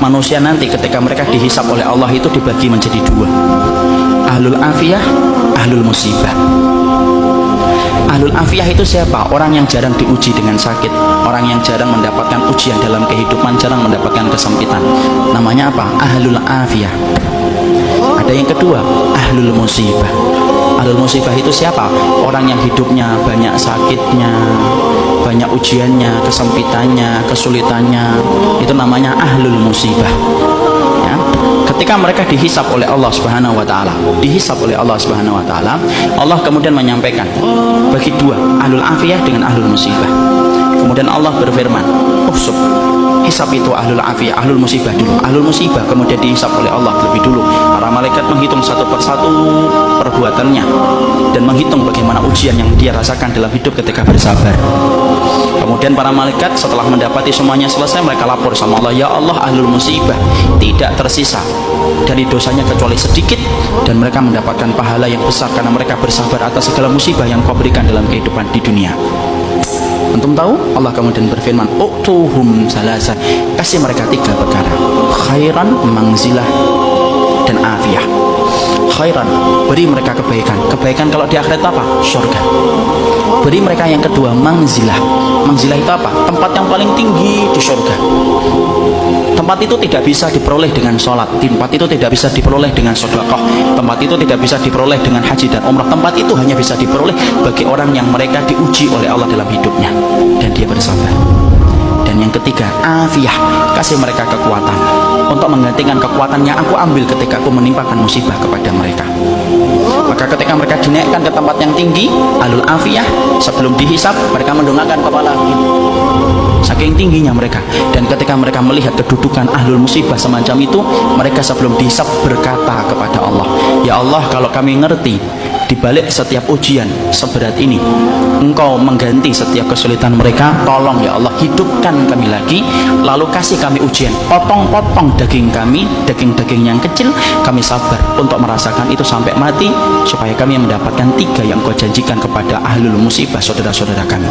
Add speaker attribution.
Speaker 1: manusia nanti ketika mereka dihisab oleh Allah itu dibagi menjadi dua. Ahlul afiyah, ahlul musibah. Ahlul afiyah itu siapa? Orang yang jarang diuji dengan sakit, orang yang jarang mendapatkan ujian dalam kehidupan, jarang mendapatkan kesempitan. Namanya apa? Ahlul afiyah. Ada yang kedua, ahlul musibah. Ahlul musibah itu siapa? Orang yang hidupnya banyak sakitnya, banyak ujiannya, kesempitannya, kesulitannya. Itu namanya ahlul musibah. Ya. Ketika mereka dihisab oleh Allah Subhanahu wa taala, Allah kemudian menyampaikan bagi dua, ahlul afiyah dengan ahlul musibah. Kemudian Allah berfirman, "Uhsub." Hisab itu ahlul afiyah, ahlul musibah dulu. Ahlul musibah kemudian dihisab oleh Allah lebih dulu. Para malaikat menghitung satu persatu perbuatannya dan menghitung bagaimana ujian yang dia rasakan dalam hidup ketika bersabar. Kemudian para malaikat setelah mendapati semuanya selesai, mereka lapor sama Allah, "Ya Allah, ahlul musibah tidak tersisa dari dosanya kecuali sedikit, dan mereka mendapatkan pahala yang besar karena mereka bersabar atas segala musibah yang kau berikan dalam kehidupan di dunia." Antum tahu? Allah kemudian berfirman, "Utuhum salasa." Kasih mereka tiga perkara: khairan, mangzilah, dan afiyah. Khairan, beri mereka kebaikan. Kebaikan kalau di akhirat apa? Surga. Beri mereka yang kedua, mangzilah. Mangzilah itu apa? Tempat yang paling tinggi di surga. Tempat itu tidak bisa diperoleh dengan sholat, tempat itu tidak bisa diperoleh dengan sedekah, tempat itu tidak bisa diperoleh dengan haji dan umrah. Tempat itu hanya bisa diperoleh bagi orang yang mereka diuji oleh Allah dalam hidupnya dan dia bersabar. Dan yang ketiga, afiyah, kasih mereka kekuatan untuk menggantikan kekuatan yang aku ambil ketika aku menimpakan musibah kepada mereka. Maka ketika mereka dinaikkan ke tempat yang tinggi, ahlul afiyah, sebelum dihisab mereka mendongakkan kepala saking tingginya mereka. Dan ketika mereka melihat kedudukan ahlul musibah semacam itu, mereka sebelum dihisab berkata kepada Allah, "Ya Allah, kalau kami ngerti di balik setiap ujian seberat ini Engkau mengganti setiap kesulitan mereka, tolong ya Allah hidupkan kami lagi, lalu kasih kami ujian, potong-potong daging kami, daging-daging yang kecil, kami sabar untuk merasakan itu sampai mati, supaya kami mendapatkan tiga yang Kau janjikan kepada ahlul musibah saudara-saudara kami."